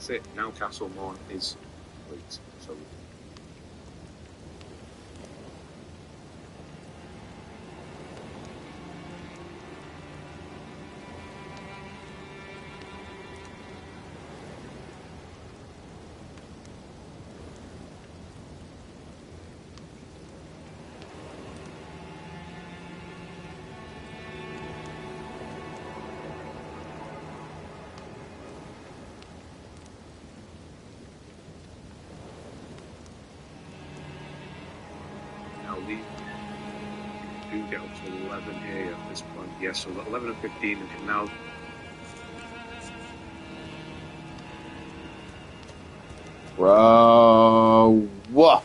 that's it. Now Castle Morn is complete. So we do get up to 11 here at this point. Yes, so 11 and 15 and can now. Bro, what?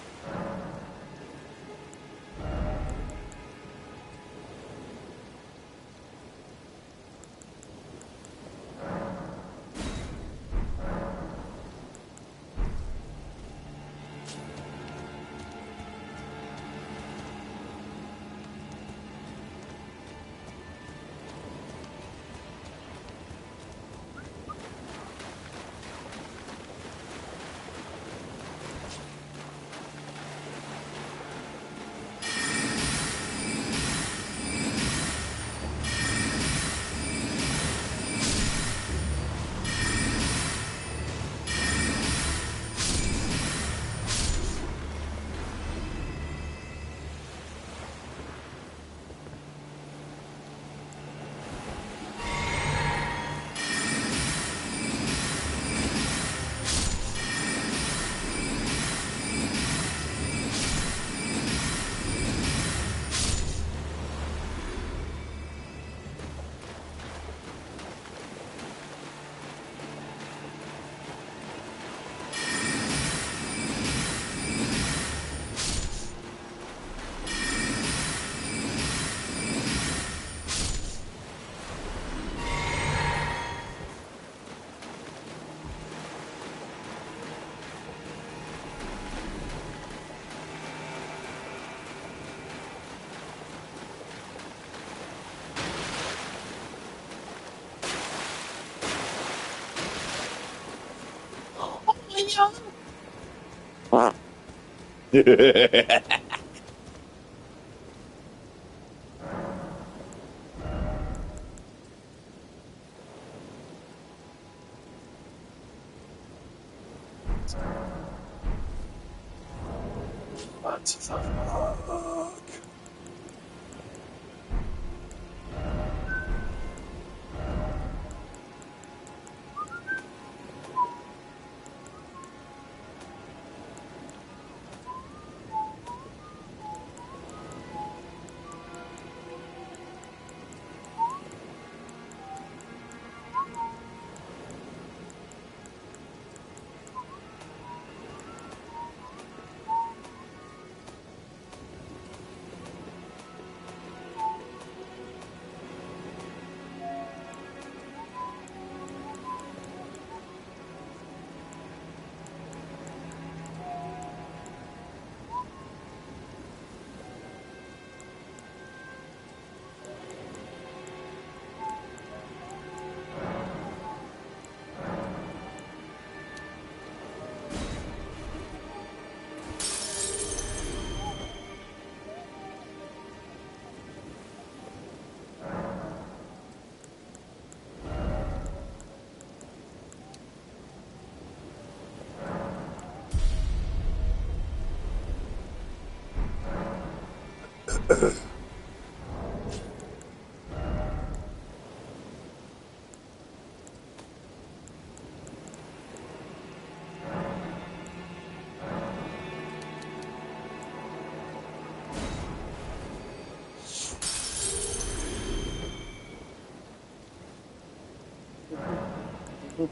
What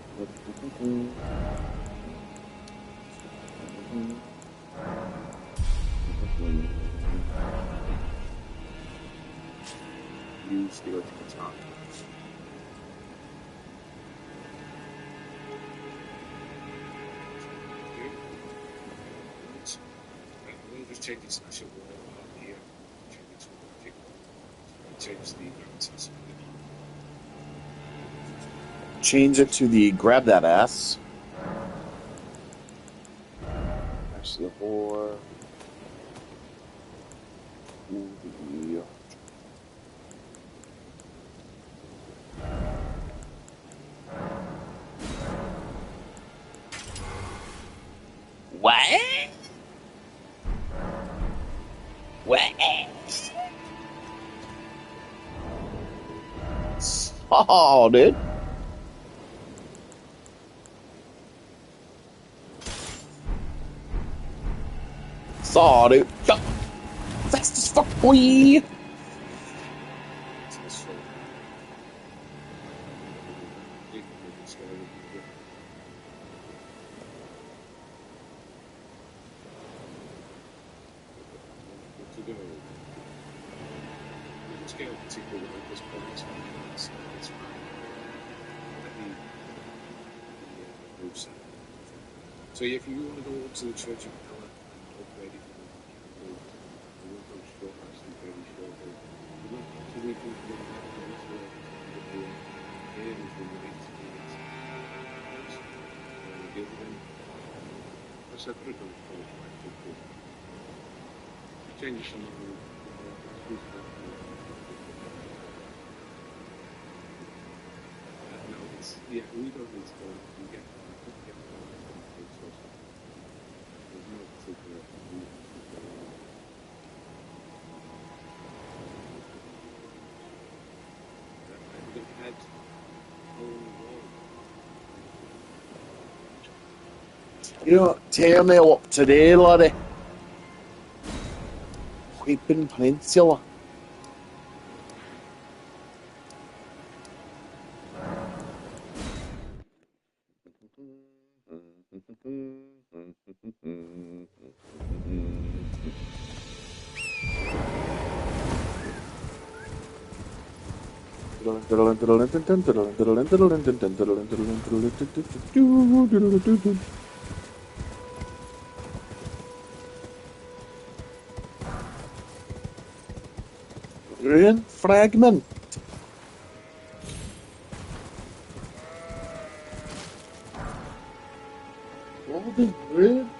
the fuck? Use the electric attack. We'll just take this actual wall out here. Change it to electric. Change the gravitas. Change it to the grab that ass. There's the whore. Ooh, what? What? Oh, dude. Saw, dude. Fast as fuck, boy. So yeah, if you want to go up to the church of Pella and upgrade it, you won't go short, actually very short. You won't actually think of it here is the way to do it. The other one, I said, put it on the phone, right? Change some of the no, it's, yeah, we don't need to go, we get there's no particular head. You know, tear me up today, laddie. Weeping Peninsula. Ruin fragment. Golden ruin.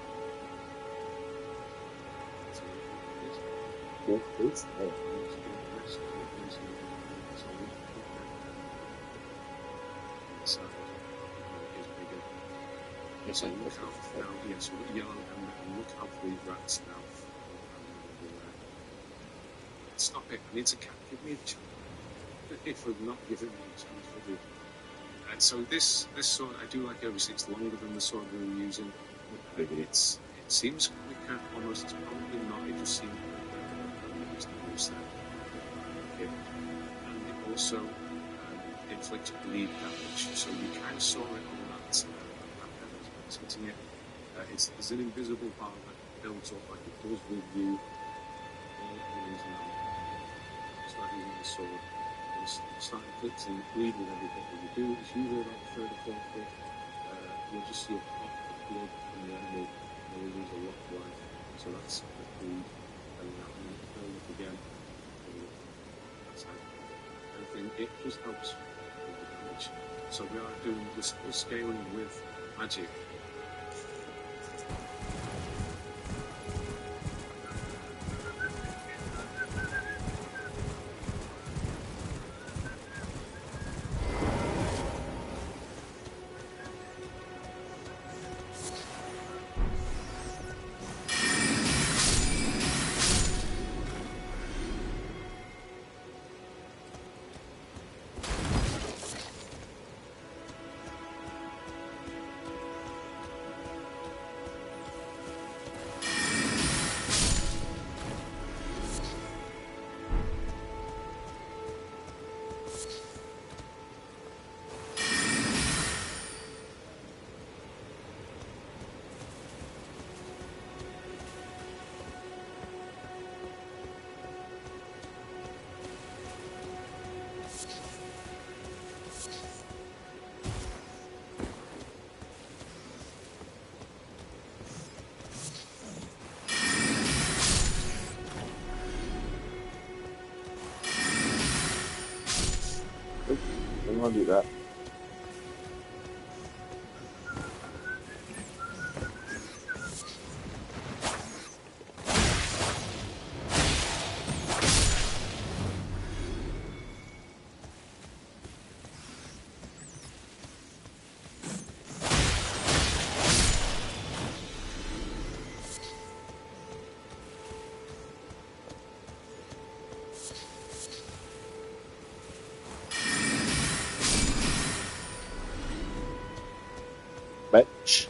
So look out now, yes, yellow and look out for these rats now. Stop it, I need to give me a chance. If we're not giving me a chance for it. And so this sword, I do like it, obviously it's longer than the sword we were using. It seems quicker, almost. It's probably not, it just seems quicker. Okay. And it also inflicts bleed damage, so you kind of saw it on that. It's hitting it. It's an invisible bar that builds up like it does with you. Start using the sword. Start inflicting bleed with every bit that you do. It's usually about the third or fourth bit. You'll just see a pop of blood from the enemy. They will lose a lot of life. So that's the bleed. And then build up again. That's how everything. It just helps with the damage. So we are doing this scaling with magic. I'm gonna do that. bitch.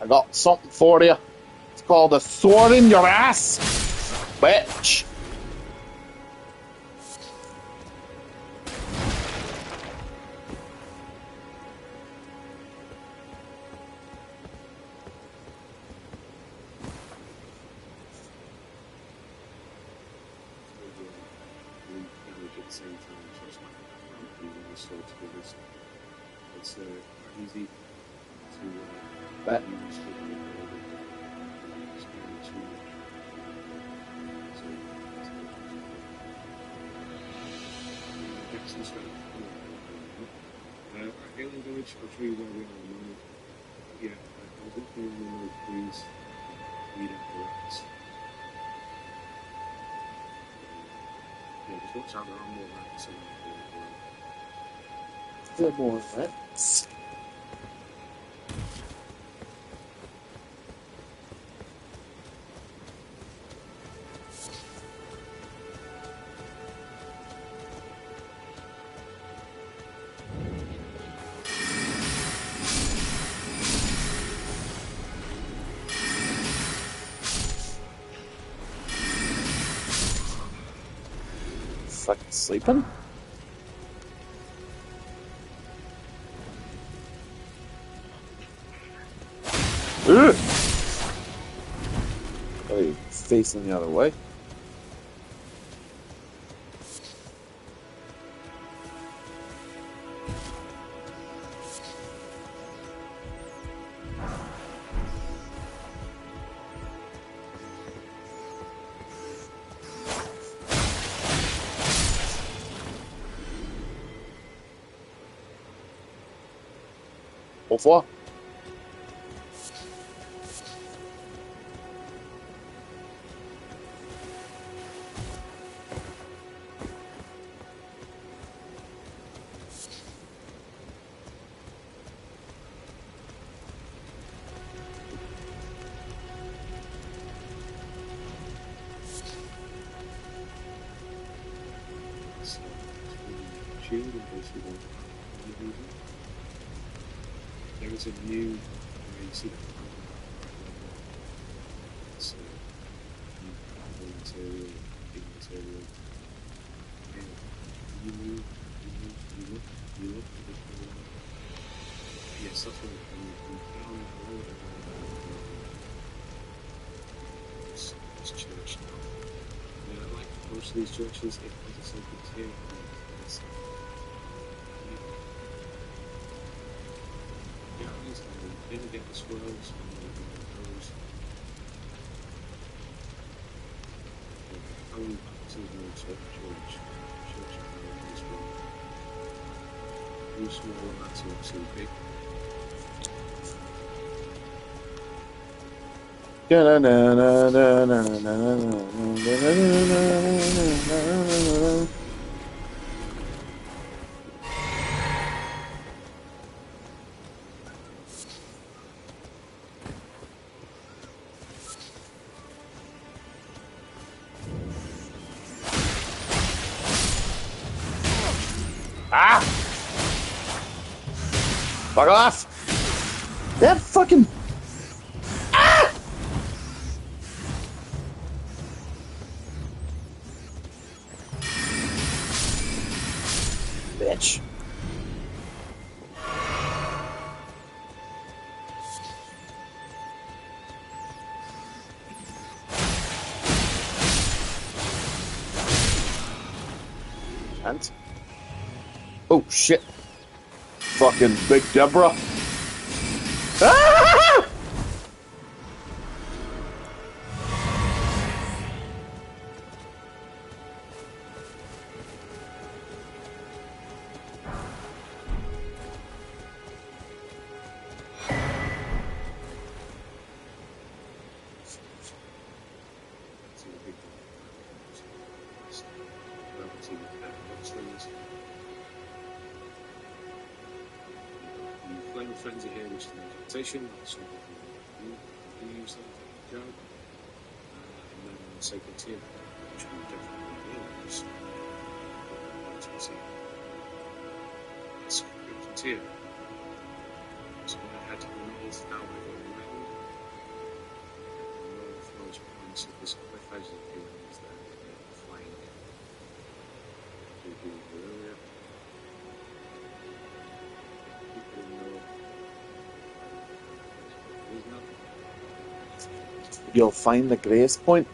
I got something for you. It's called a sword in your ass, bitch. It's easy to Bet. use for the too much. Excellent stuff. Alien damage, I'll show you where we are in a moment. Yeah, I was looking in the mode, please. Read out the rats. Yeah, just watch out, there are more rats around here as well. There are more rats. Fucking sleeping? Ugh. Oh, you're facing the other way. Au revoir. Shield in case you want to use it. There is a new, you see that it's new material, big material. And you move, you look at it. Yes, that's what you found below this church now. Like most of these churches, it has a sacred tear. Yeah, at least I didn't get the swirls and those. Going back to the church as well. You small and that's obviously big. Ah! Fuck off! That fucking... Ah! Bitch. And... Oh, shit. Fucking Big Deborah. Ah! frenzy here, which is an incantation. So you use that job. And then Sacred Tear, which we definitely will use. As you can see, that's Sacred Tear. So I'm going to head north now by going around. North most points of this cliff edge that you is there, flying. Earlier. You'll find the grace point.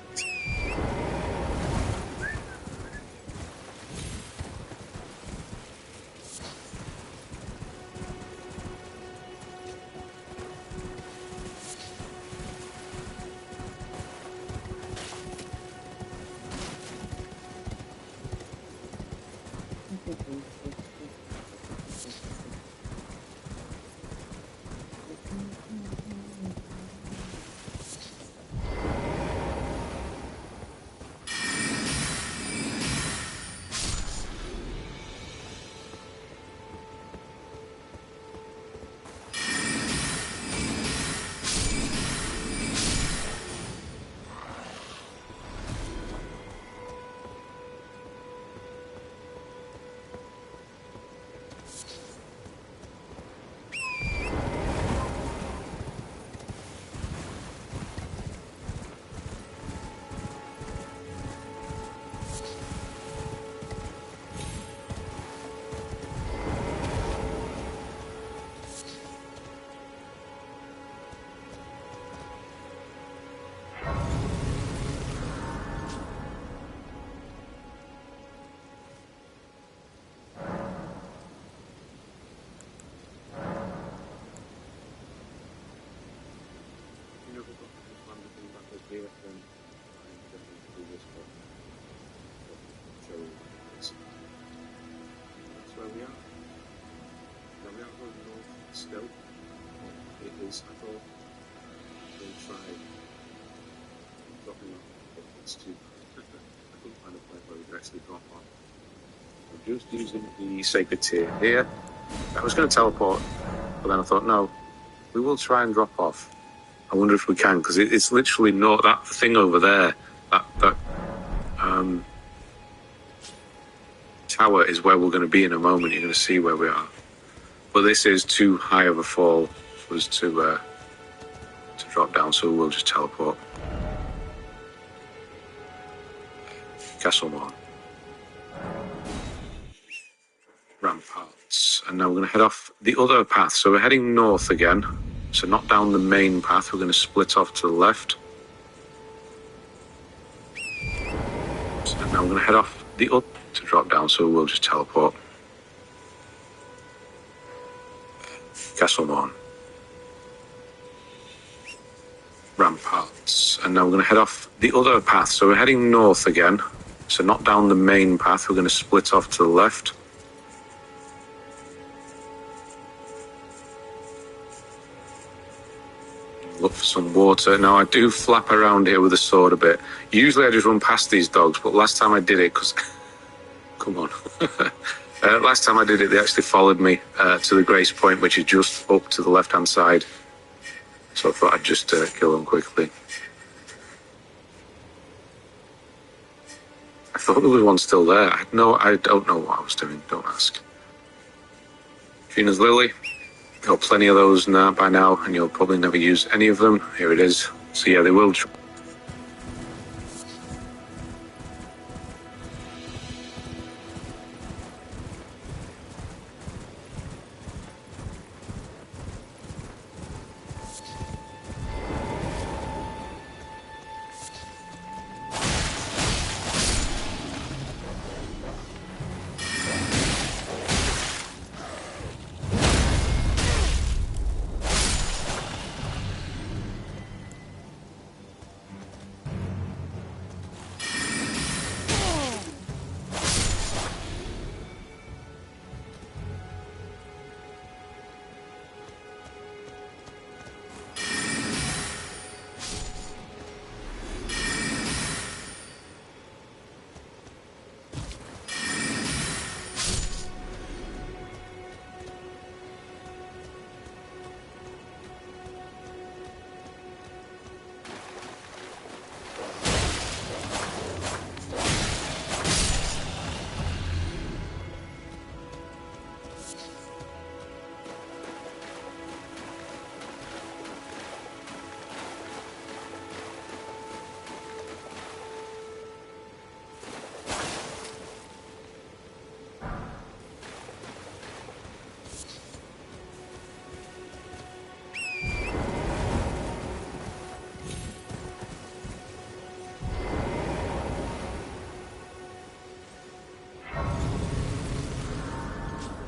That's where we are. Now we are going north still. It is, I thought, we'll try dropping off, but it's too I couldn't find a place where we could actually drop off. I'm just using the Sacred Tear here. I was going to teleport, but then I thought, no, we will try and drop off. I wonder if we can, because it's literally not that thing over there. That tower is where we're going to be in a moment. You're going to see where we are. But this is too high of a fall for us to drop down, so we'll just teleport. Castle Morn. Ramparts. And now we're going to head off the other path. So we're heading north again. So not down the main path. We're going to split off to the left. And now we're going to head off the other to drop down, so we'll just teleport. Castle Morn. Ramparts. And now we're going to head off the other path. So we're heading north again. So not down the main path. We're going to split off to the left. Look for some water. Now I do flap around here with a sword a bit. Usually I just run past these dogs, but last time I did it, because... Come on. Last time I did it, they actually followed me to the Grace Point, which is just up to the left-hand side. So I thought I'd just kill them quickly. I thought there was one still there. I don't know what I was doing. Don't ask. Trina's Lily. Got plenty of those now by now, and you'll probably never use any of them. Here it is. So yeah, they will.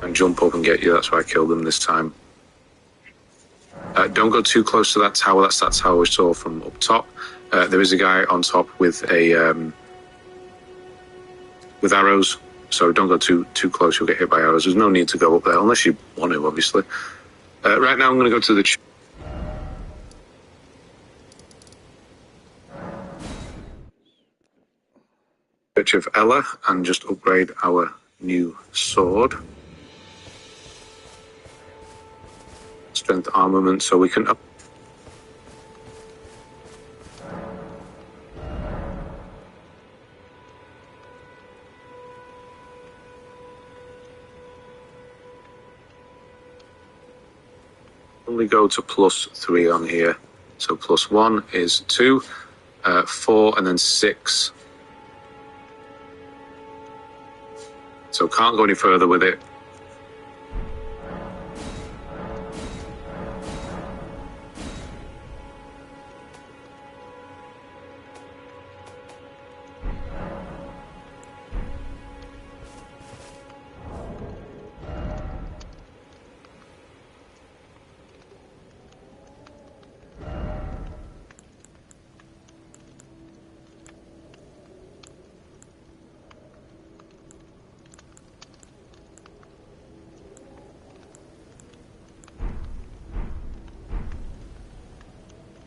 and jump up and get you. That's why I killed them this time. Don't go too close to that tower. That's that tower we saw from up top. There is a guy on top with arrows, so don't go too close. You'll get hit by arrows. There's no need to go up there unless you want to, obviously. Right now, I'm going to go to the Church of Ella and just upgrade our new sword. Strength armament, so we can only go to +3 on here. So +1 is 2, 4, and then 6. So can't go any further with it.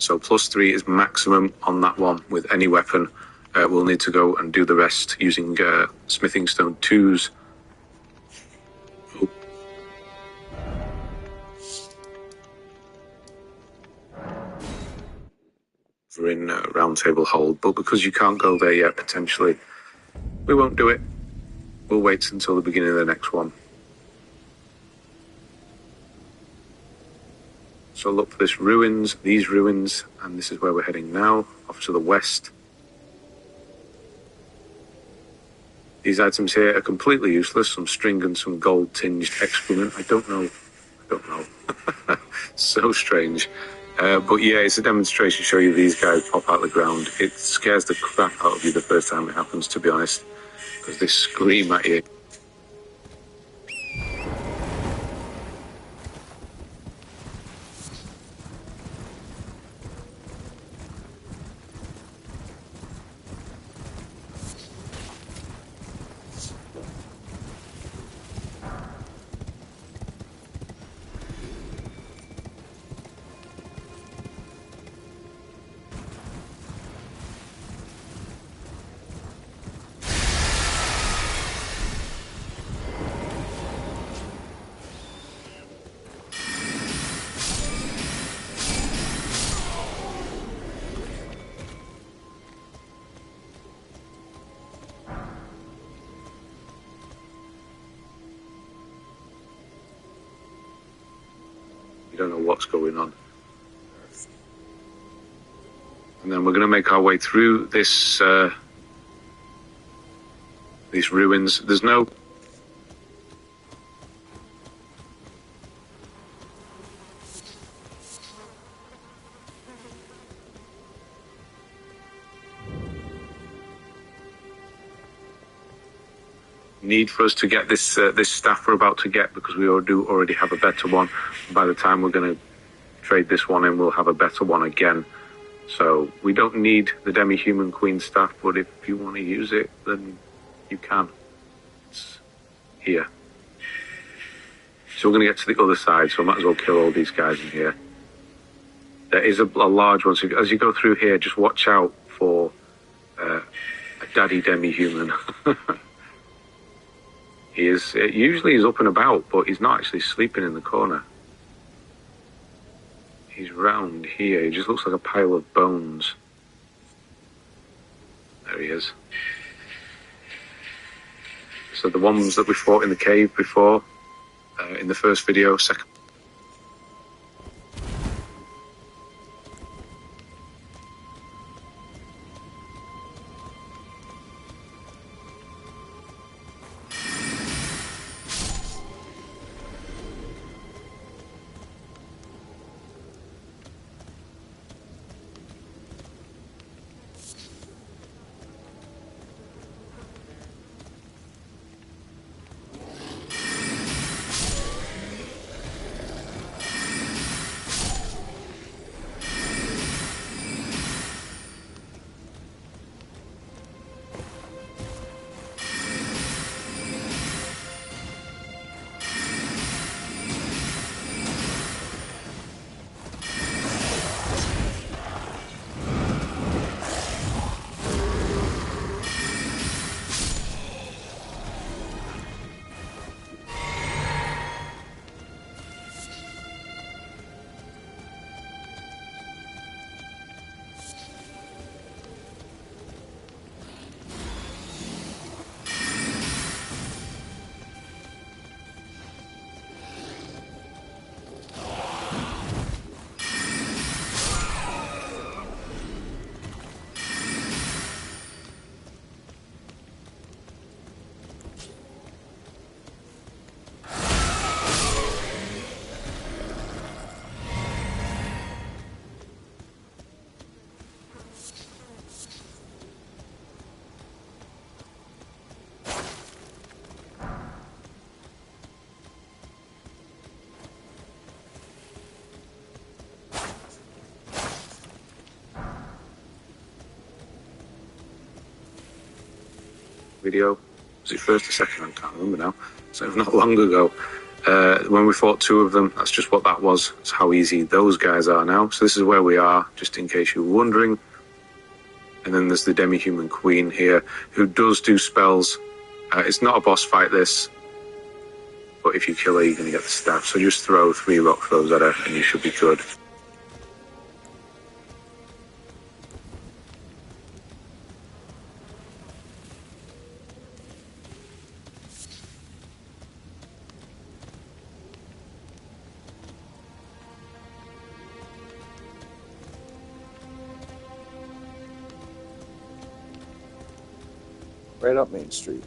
So +3 is maximum on that one with any weapon. We'll need to go and do the rest using smithing stone 2s. We're in round table hold, but because you can't go there yet, potentially, we won't do it. We'll wait until the beginning of the next one. So look for these ruins, and this is where we're heading now, off to the west. These items here are completely useless, some string and some gold-tinged excrement. I don't know. So strange. But yeah, it's a demonstration to show you these guys pop out of the ground. It scares the crap out of you the first time it happens, to be honest, because they scream at you. Don't know what's going on. And then we're going to make our way through this these ruins. There's no need for us to get this this staff we're about to get, because we already have a better one. By the time we're going to trade this one in, we'll have a better one again. So we don't need the demi-human queen staff, but if you want to use it, then you can. It's here. So we're going to get to the other side, so I might as well kill all these guys in here. There is a large one, so as you go through here, just watch out for a daddy demi-human. Usually he's up and about, but he's not actually sleeping in the corner. He's round here. He just looks like a pile of bones. There he is. So the ones that we fought in the cave before, in the first video, second. video. Was it first or second? I can't remember now. So not long ago, when we fought two of them, that's just what that was. It's how easy those guys are now. So this is where we are, just in case you were wondering. And then there's the demi-human queen here, who does do spells. It's not a boss fight, this. But if you kill her, you're going to get the staff. So just throw 3 rock throws at her, and you should be good. Right up Main Street.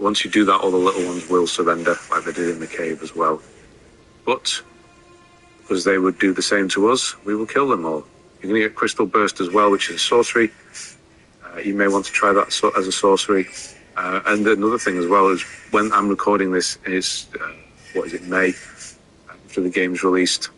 Once you do that, all the little ones will surrender, like they did in the cave as well. But, because they would do the same to us, we will kill them all. You're going to get Crystal Burst as well, which is a sorcery. You may want to try that as a sorcery. And another thing as well is, when I'm recording this, is, May, after the game's released.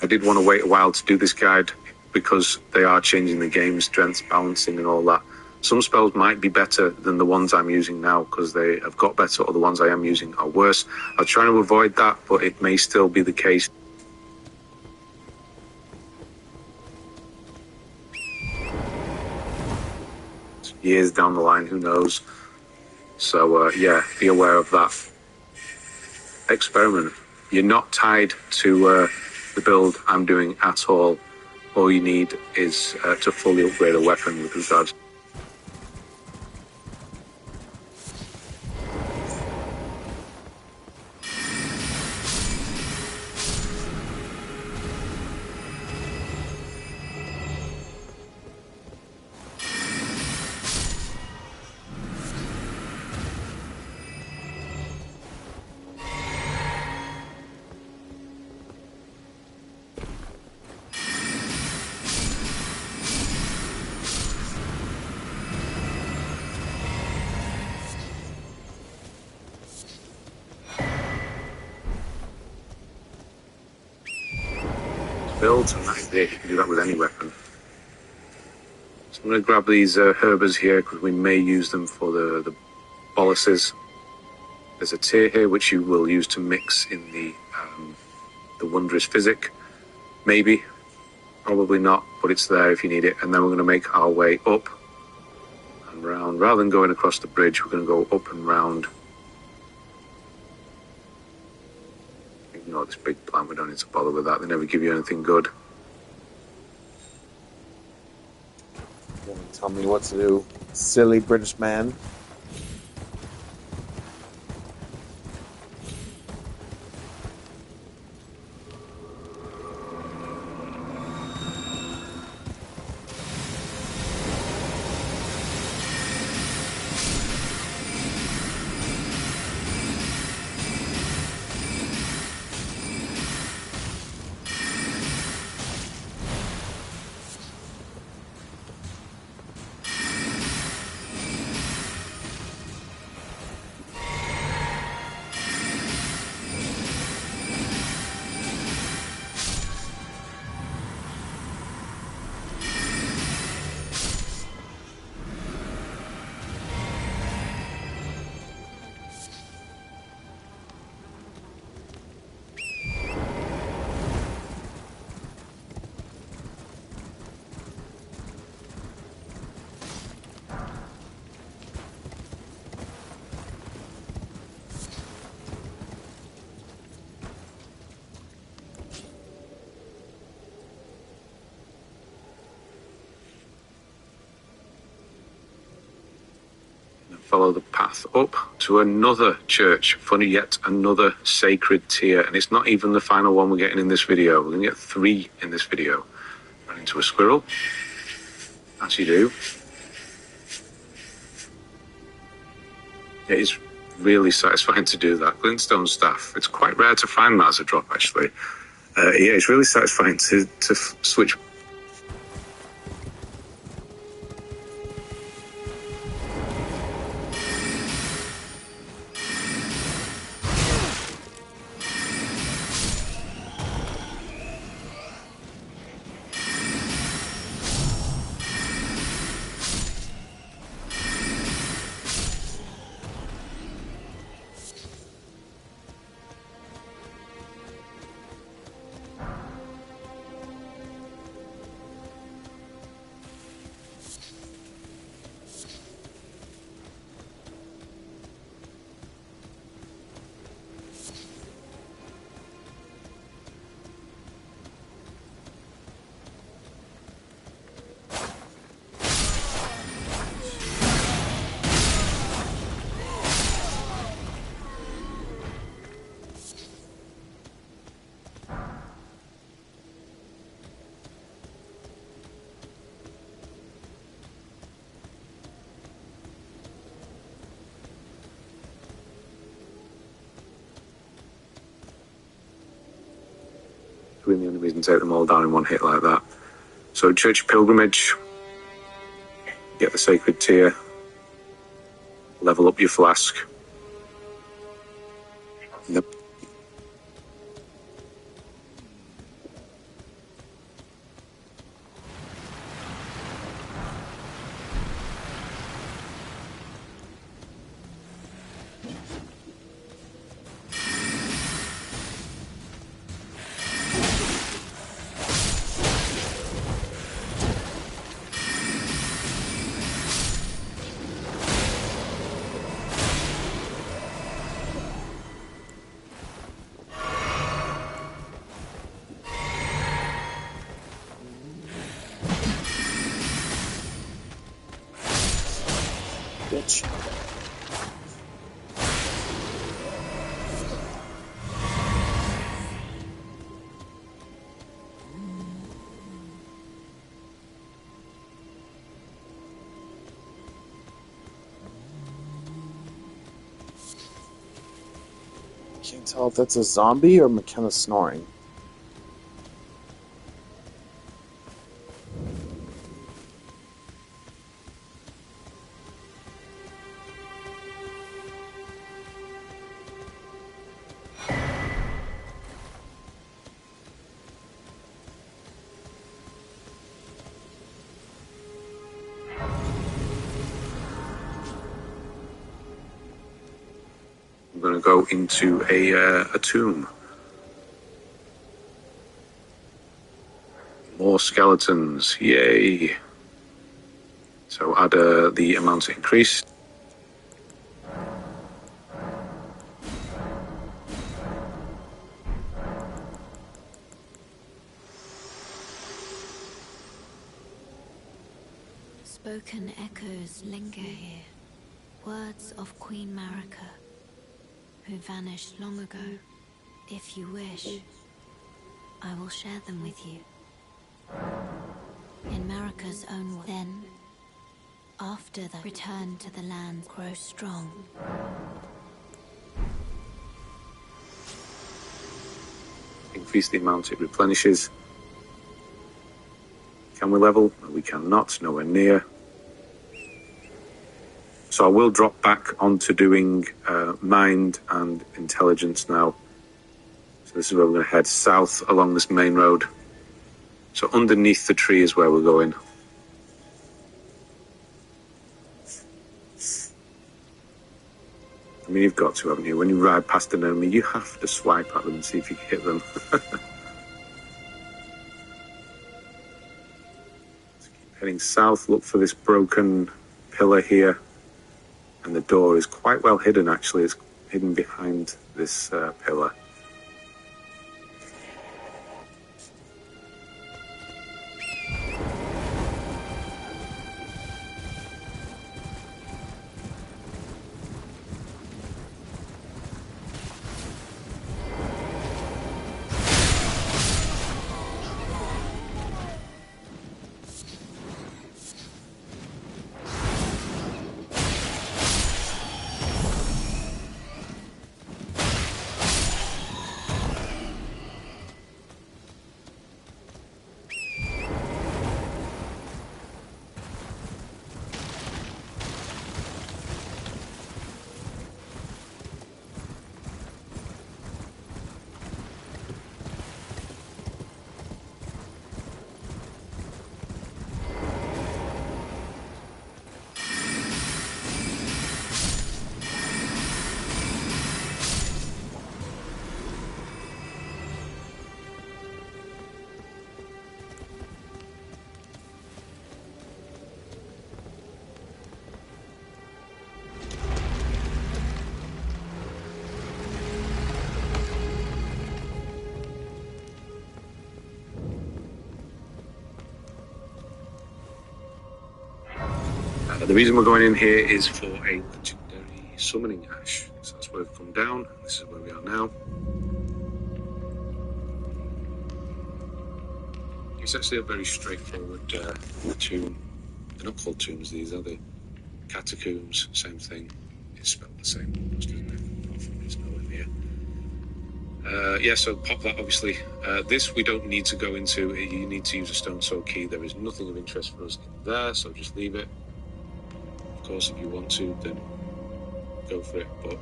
I did want to wait a while to do this guide, because they are changing the game strength, balancing and all that. Some spells might be better than the ones I'm using now because they have got better, or the ones I am using are worse. I'm trying to avoid that, but it may still be the case. Years down the line, who knows? So, be aware of that. Experiment. You're not tied to the build I'm doing at all. All you need is to fully upgrade a weapon with regards. Builds, and that is it. You can do that with any weapon. So I'm going to grab these herbers here because we may use them for the boluses. There's a tear here which you will use to mix in the wondrous physic. Maybe, probably not, but it's there if you need it. And then we're going to make our way up and round. Rather than going across the bridge, we're going to go up and round. Ignore this big plant, we don't need to bother with that. They never give you anything good. Don't tell me what to do, silly British man. follow the path up to another church, funny yet another sacred tier, and it's not even the final one we're getting in this video. We're going to get 3 in this video. Run into a squirrel, as you do. It is really satisfying to do that. Glintstone staff, it's quite rare to find that as a drop, actually. Yeah, it's really satisfying to switch. Doing the enemies and take them all down in one hit like that. So Church Pilgrimage, get the sacred tier, level up your flask. Yep. Bitch. Can't tell if that's a zombie or McKenna snoring. I'm going to go into a tomb. More skeletons, yay! So add the amount increase. Spoken echoes linger here, words of Queen Marika, who vanished long ago. If you wish, I will share them with you. In Marika's own words. Then, after the return to the land, grow strong. Increase the amount it replenishes. Can we level? No, we cannot, nowhere near. So I will drop back onto doing mind and intelligence now. So this is where we're going to head south along this main road. So underneath the tree is where we're going. I mean, you've got to, haven't you? When you ride past an enemy, you have to swipe at them and see if you can hit them. Let's keep heading south, look for this broken pillar here. And the door is quite well hidden, actually. It's hidden behind this pillar. The reason we're going in here is for a legendary summoning ash. So that's where we've come down. This is where we are now. It's actually a very straightforward tomb. They're not called tombs, these are the catacombs. Same thing. It's spelled the same almost, isn't it? Apart from it's nowhere near. Yeah, so pop that obviously. This we don't need to go into. You need to use a stone sword key. There is nothing of interest for us in there, so just leave it. Of course, if you want to, then go for it, but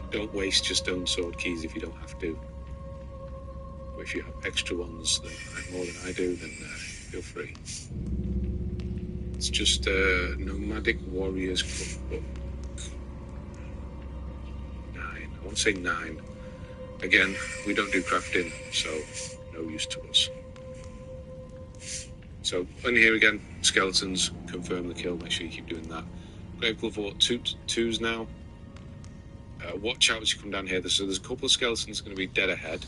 don't waste your stone sword keys if you don't have to. Or if you have extra ones, more than I do, then feel free. It's just Nomadic Warriors Cookbook. 9. I want to say 9. Again, we don't do crafting, so no use to us. So, in here again, skeletons, confirm the kill, make sure you keep doing that. Graveglow Vault 2s now. Watch out as you come down here. So there's a couple of skeletons going to be dead ahead,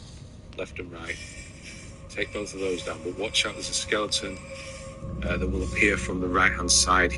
left and right. Take both of those down, but watch out, there's a skeleton that will appear from the right-hand side.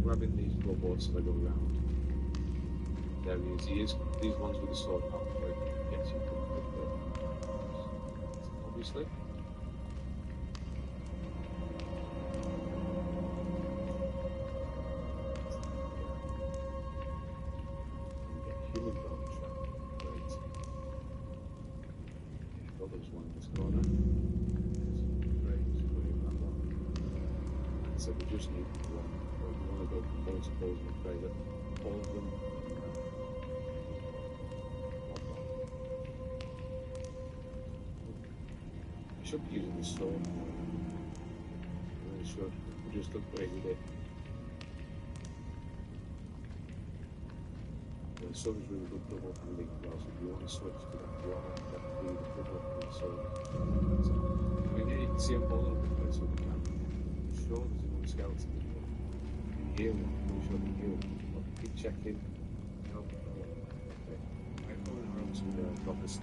Grabbing these robots as I go around. There he is. He is. These ones with the sword out. Right? Yes, you can put obviously. Get human bone trap. Great. Oh, there's one in this corner. Great. So we just need one. We want to go from multiples and pray that all of them. I should be using the sword. I really should. We just upgraded it. The sword is really good double handling as well, so if you want to switch to that, you want to definitely the double with the sword. I mean, yeah, you can see I'm all over the place with the camera. I'm sure there's another skeleton. Heal them, I'm sure they heal them. But keep checking. No, okay. I'm going around to the droppers.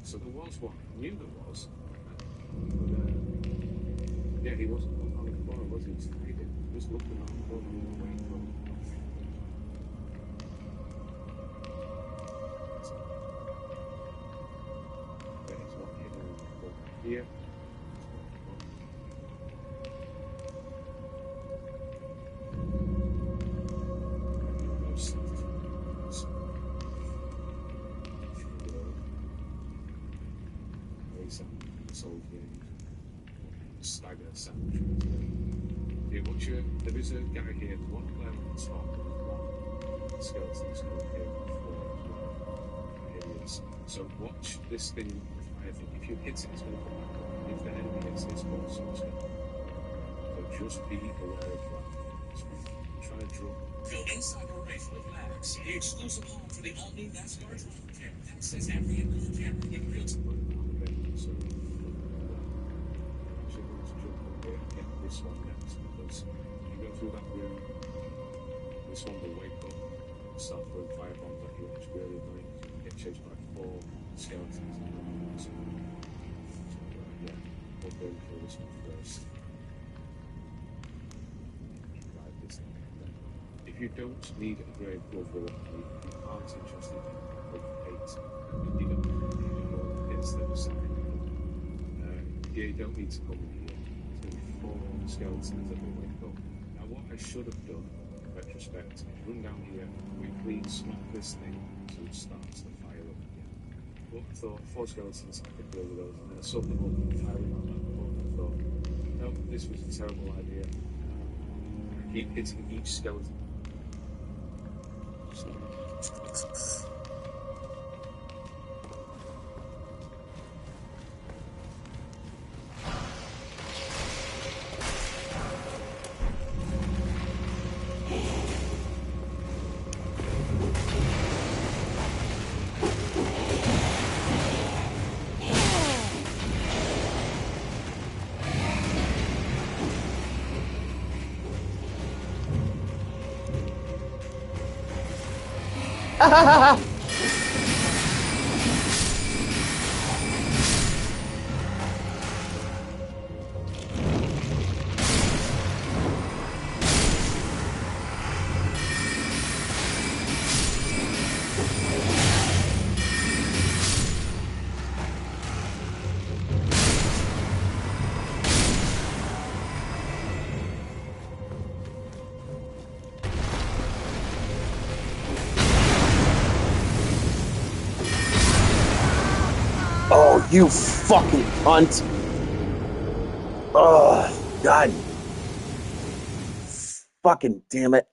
So there was one. I knew there was. But, yeah, he wasn't looking on the floor, was he? He was hiding. He was looking on the floor and waiting for him. There's one hidden here. bag of sandwiches. Here, there is a guy here, one player on the top, one skeleton is going here before as well. Here he is. So watch this thing with the fire thing. If you hit it, it's going to come back up. If the enemy hits it, it's also going to come back up. So just be aware of that. So try to draw. Go inside our rifle of Labs, the exclusive home for the all-new NASCAR Driver Camp. Access every inbuilt camera in real time. Put it on a bit, so actually going to jump up here and get this one next, because if you go through that room, this one will wake up and start throwing firebombs at you, which is really annoying. You can get chased by 4 skeletons. So, yeah, we'll go for this one first. Drive this thing. If you don't need a grave glove, if you aren't interested in hate, you don't go against the side. You don't need to come in here. There's going to be 4 skeletons that will wake up. Now, what I should have done, in retrospect, is run down here, quickly smack this thing so it starts the fire up again. But I thought 4 skeletons, I could deal with those, and then I saw them all firing on that point. I thought, no, this was a terrible idea. I keep hitting each skeleton. Oh, you fucking cunt. Oh, God. Fucking damn it.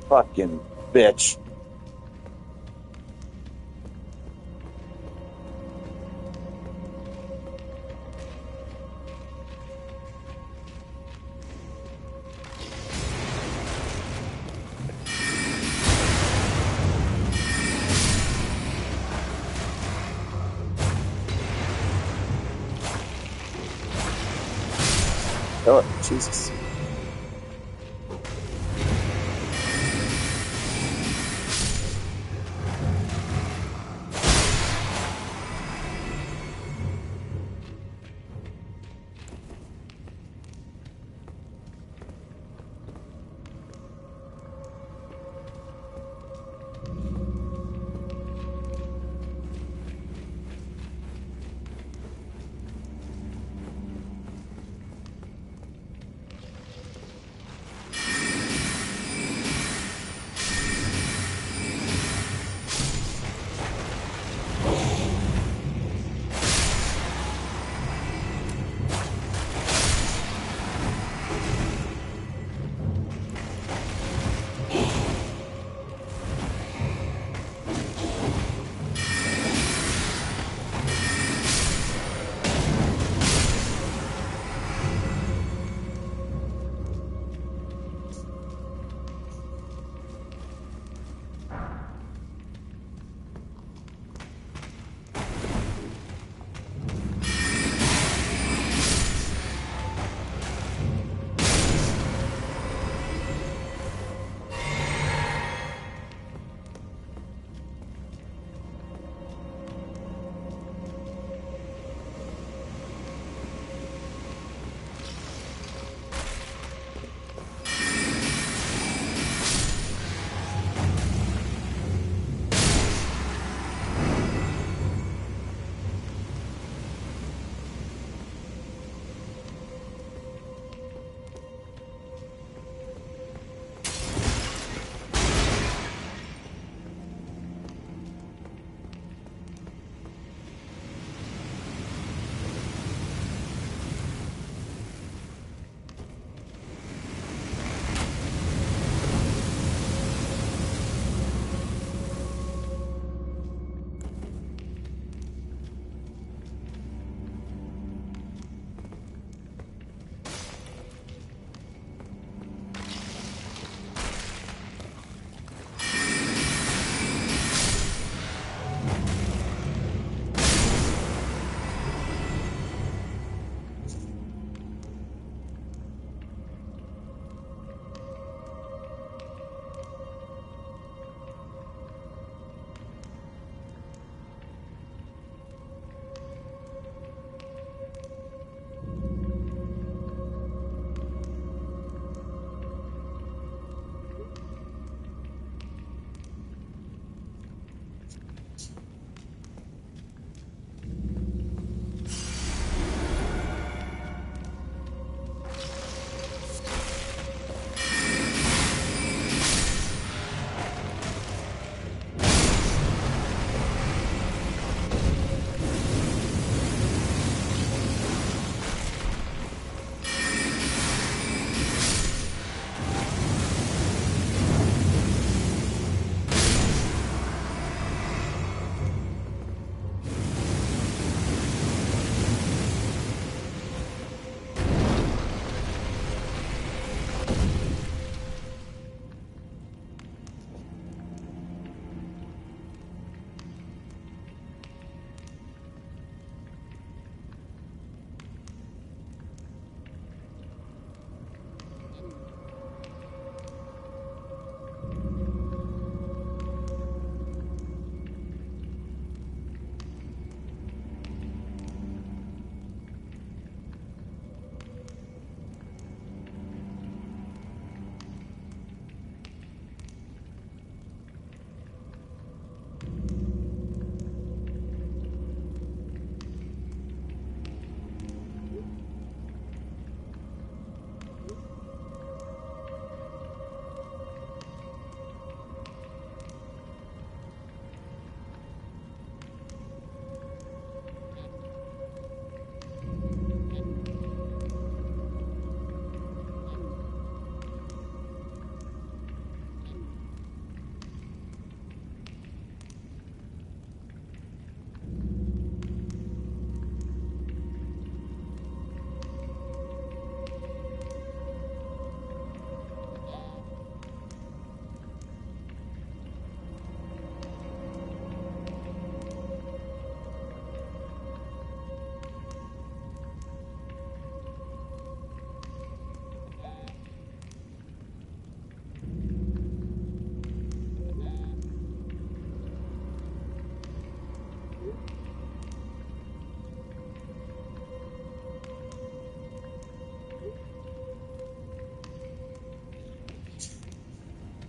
Fucking bitch. Oh, Jesus.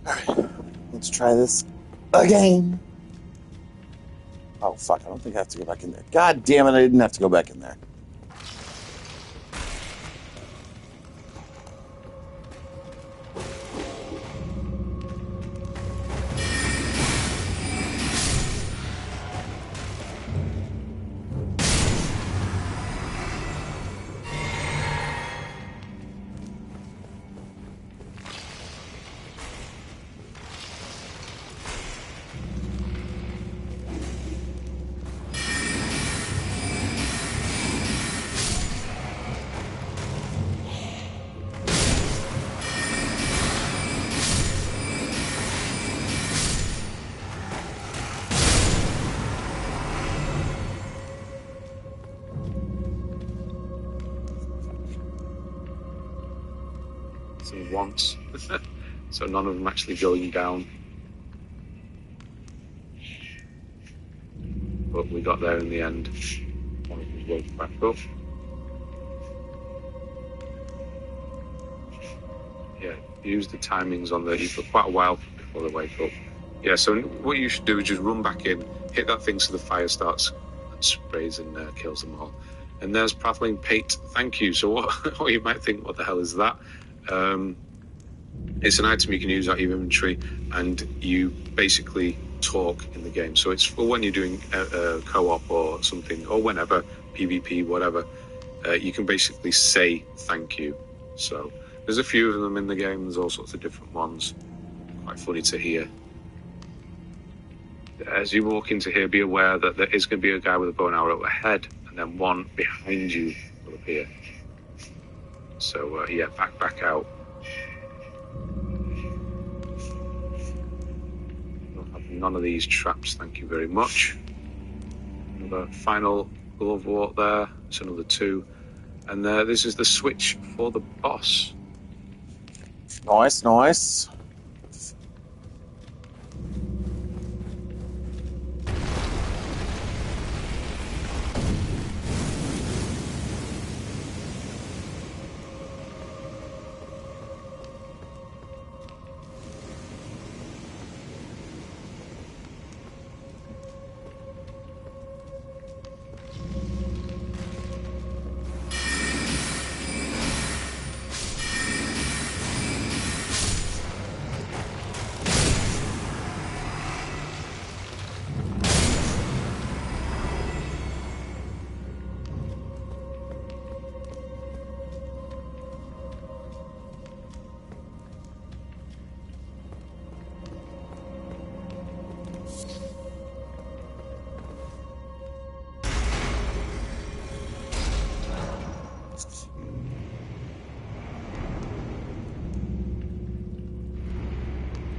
Alright, let's try this again. Oh, fuck, I don't think I have to go back in there. God damn it, I didn't have to go back in there. So once. So none of them actually going down. But we got there in the end. One of them woke back up. Yeah, use the timings on the for quite a while before they wake up. Yeah, so what you should do is just run back in, hit that thing so the fire starts and sprays and kills them all. And there's Prathling Pate, thank you. So what you might think, what the hell is that? It's an item you can use out of your inventory, and you basically talk in the game. So it's for when you're doing a co-op or something, or whenever, PvP, whatever, you can basically say thank you. So there's a few of them in the game. There's all sorts of different ones. Quite funny to hear. As you walk into here, be aware that there is going to be a guy with a bow and arrow ahead, and then one behind you will appear. So yeah, back out. Don't have none of these traps, thank you very much. Another final glove walk there. It's another 2. And this is the switch for the boss. Nice, nice.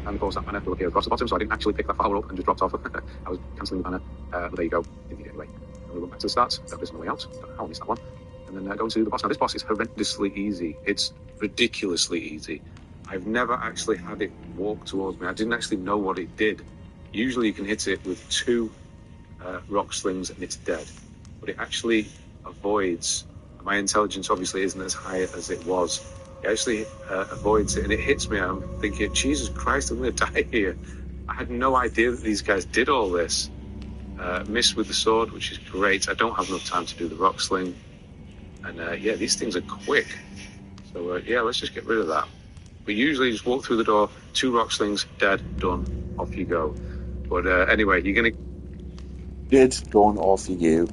And of course, that banner will appear across the bottom, so I didn't actually pick that flower up and just dropped off. I was cancelling the banner, but there you go. Didn't need it anyway. And we'll go back to the start. There's no way out. Don't know how I missed that one. And then go to the boss. Now, this boss is horrendously easy. It's ridiculously easy. I've never actually had it walk towards me. I didn't actually know what it did. Usually you can hit it with 2 rock slings and it's dead. But it actually avoids. My intelligence obviously isn't as high as it was. It actually avoids it, and it hits me, and I'm thinking, Jesus Christ, I'm going to die here. I had no idea that these guys did all this. Miss with the sword, which is great. I don't have enough time to do the rock sling. And yeah, these things are quick. So yeah, let's just get rid of that. We usually just walk through the door, 2 rock slings, dead, done, off you go. But anyway, you're going to... Good, going off you.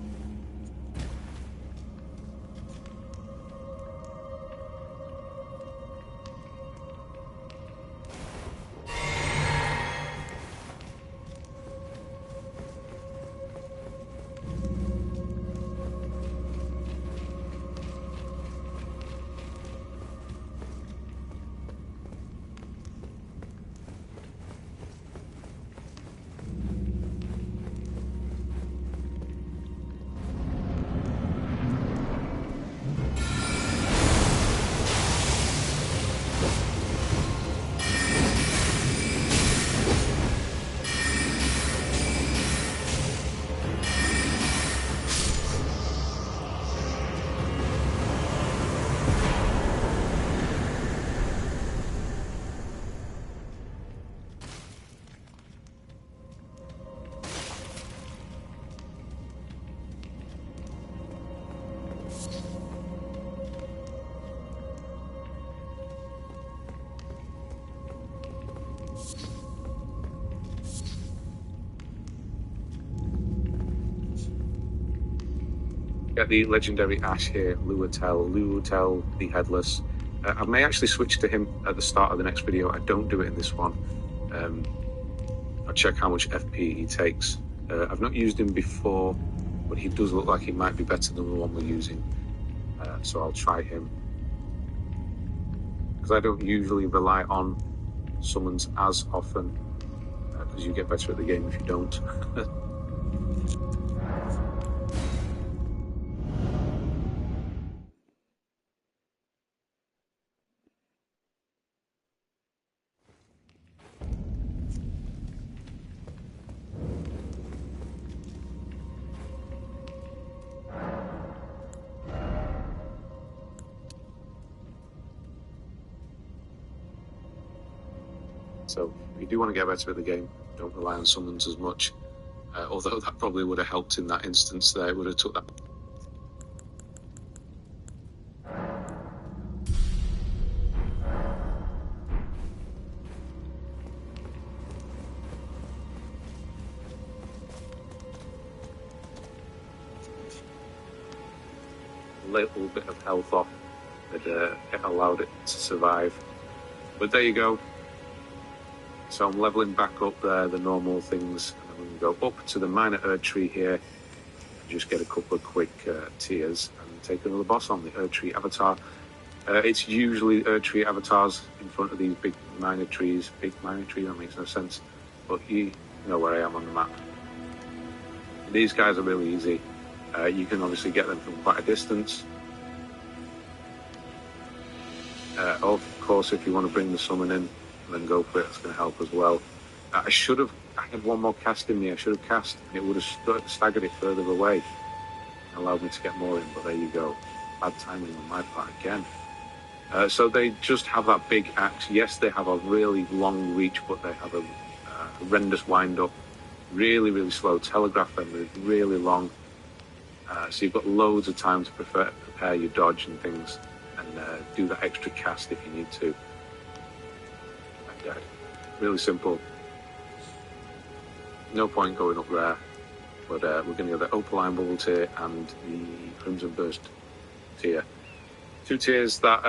Get the legendary Ash here, Luatel the Headless. I may actually switch to him at the start of the next video. I don't do it in this one. I'll check how much FP he takes. I've not used him before, but he does look like he might be better than the one we're using. So I'll try him. Because I don't usually rely on summons as often, because you get better at the game if you don't. So if you do want to get better at the game, don't rely on summons as much. Although that probably would have helped in that instance there. It would have took that. Little bit of health off that it allowed it to survive. But there you go. So I'm leveling back up there, the normal things, and I'm going to go up to the minor Erdtree here and just get a couple of quick tiers and take another boss on the Erdtree avatar. It's usually Erdtree avatars in front of these big minor trees. Big minor tree, that makes no sense. But you know where I am on the map. These guys are really easy. You can obviously get them from quite a distance. Of course, if you want to bring the summon in, then go for it. It's going to help as well. I had one more cast in me. I should have cast, and it would have staggered it further away and allowed me to get more in. But there you go. Bad timing on my part again. So they just have that big axe. Yes, they have a really long reach, but they have a horrendous wind up. Really, really slow. Telegraph them is really long. So you've got loads of time to prepare your dodge and things, and do that extra cast if you need to. Really simple. No point going up there, but we're going to get the Opaline Bubble tier and the Crimson Burst tier. 2 tiers that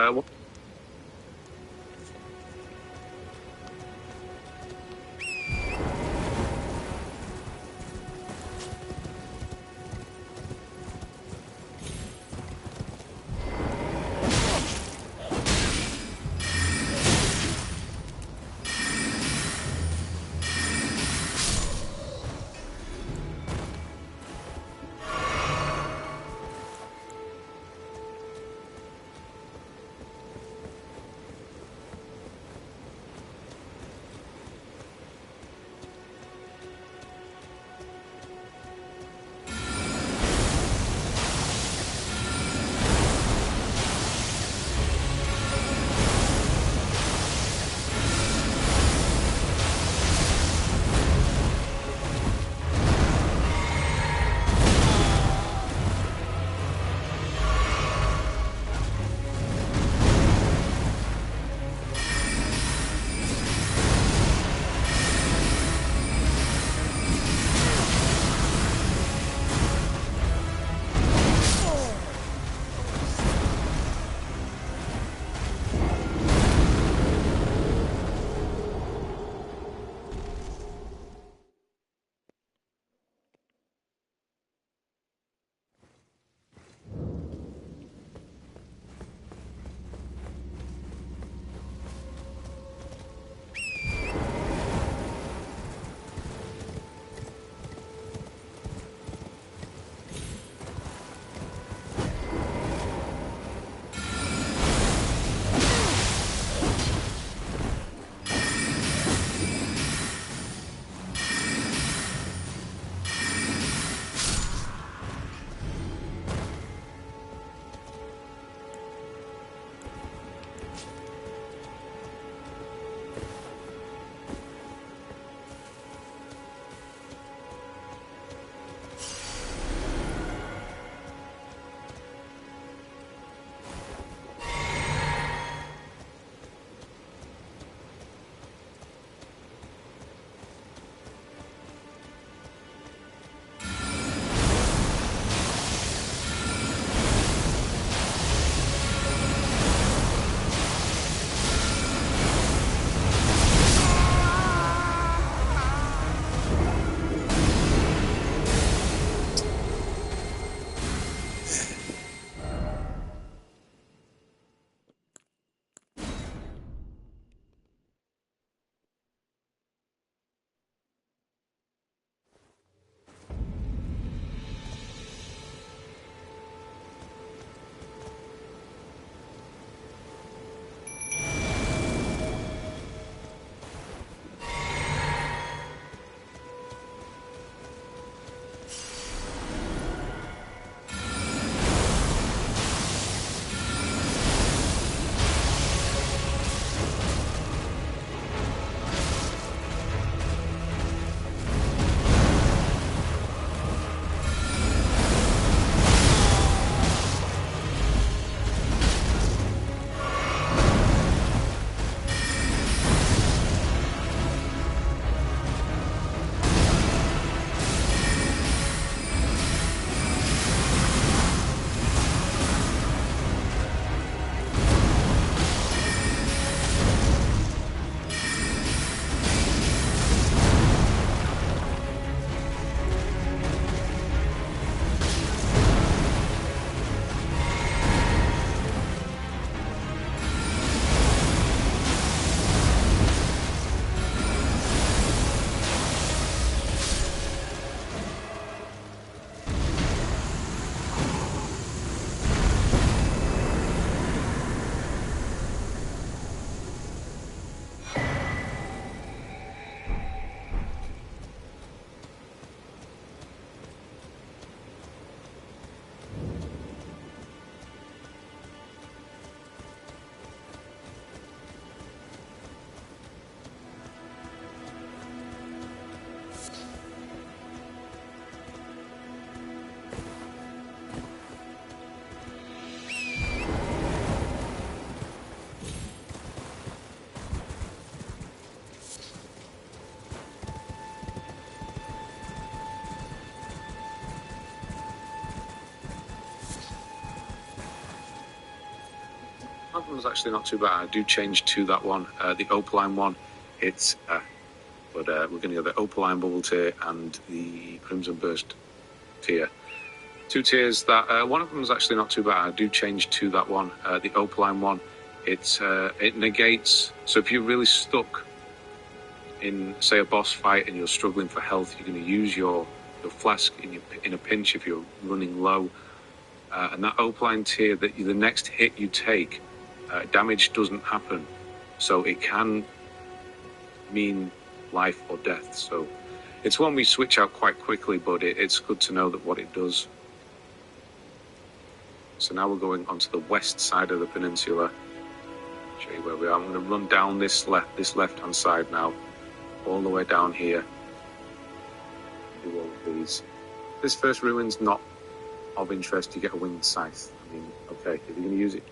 One of them's actually not too bad. I do change to that one, the opaline one. It's, but we're going to go the opaline bubble tier and the crimson burst tier. Two tiers that one of them is actually not too bad. I do change to that one, the opaline one. It negates. So if you're really stuck in, say, a boss fight and you're struggling for health, you're going to use your flask in a pinch if you're running low. And that opaline tier, that the next hit you take, damage doesn't happen, so it can mean life or death. So it's one we switch out quite quickly, but it's good to know that what it does. So now we're going onto the west side of the peninsula. Show you where we are. I'm going to run down this left-hand side now, all the way down here. Do all of these. This first ruin's not of interest. You get a winged scythe. I mean, okay, if you're going to use it.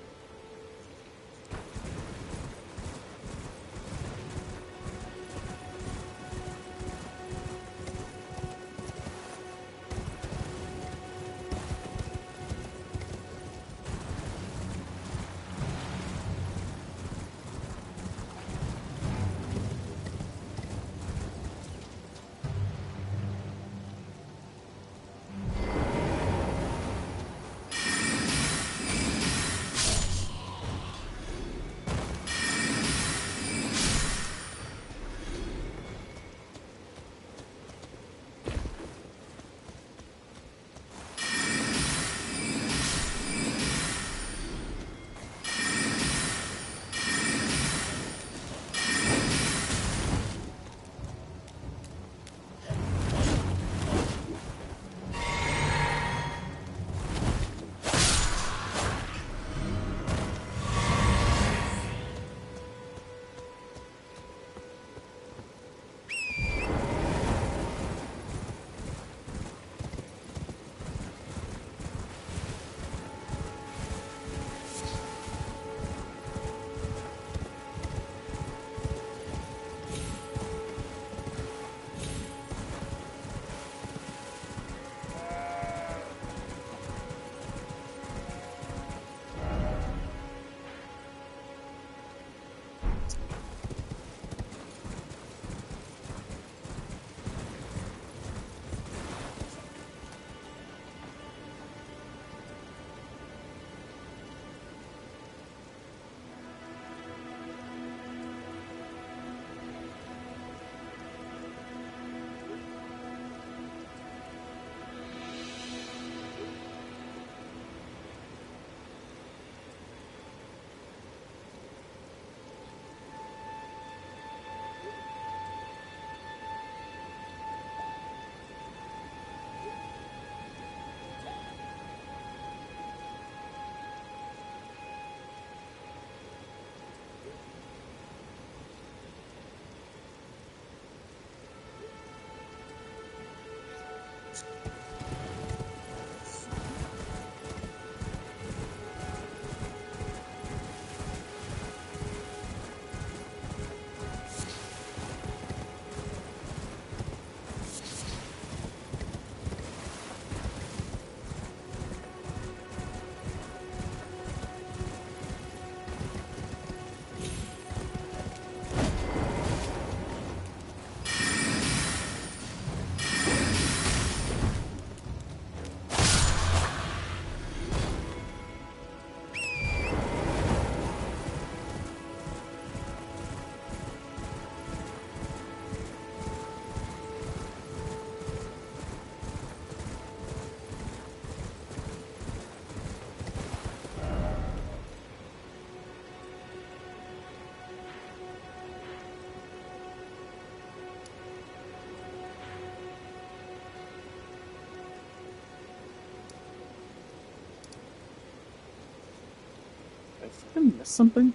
Did I fucking miss something?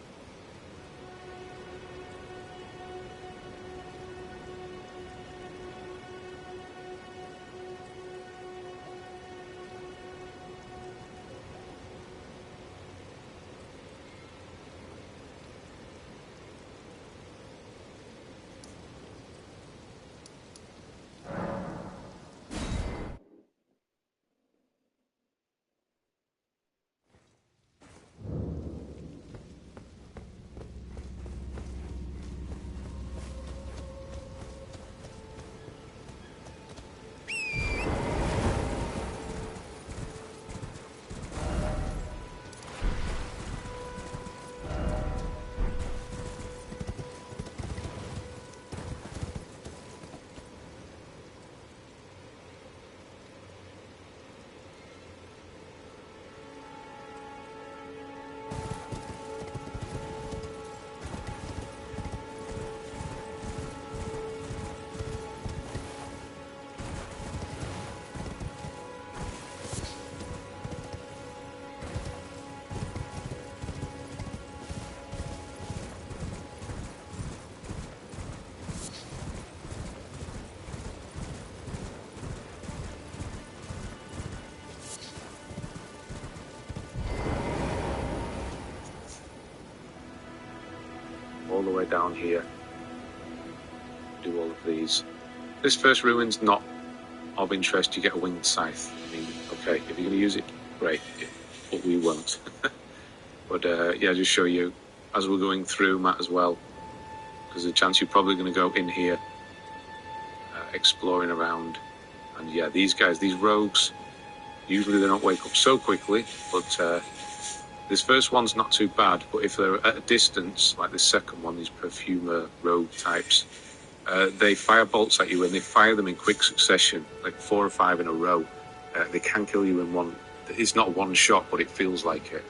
the way down here. Do all of these. This first ruin's not of interest. You get a winged scythe. I mean, okay, if you're going to use it, great, but we won't. But yeah, just show you as we're going through, Matt, as well, because there's a chance you're probably going to go in here, exploring around. And yeah, these guys, these rogues, usually they don't wake up so quickly, but this first one's not too bad. But if they're at a distance, like this second one, these perfumer rogue types, they fire bolts at you, and they fire them in quick succession, like 4 or 5 in a row. They can kill you in one. It's not one shot, but it feels like it.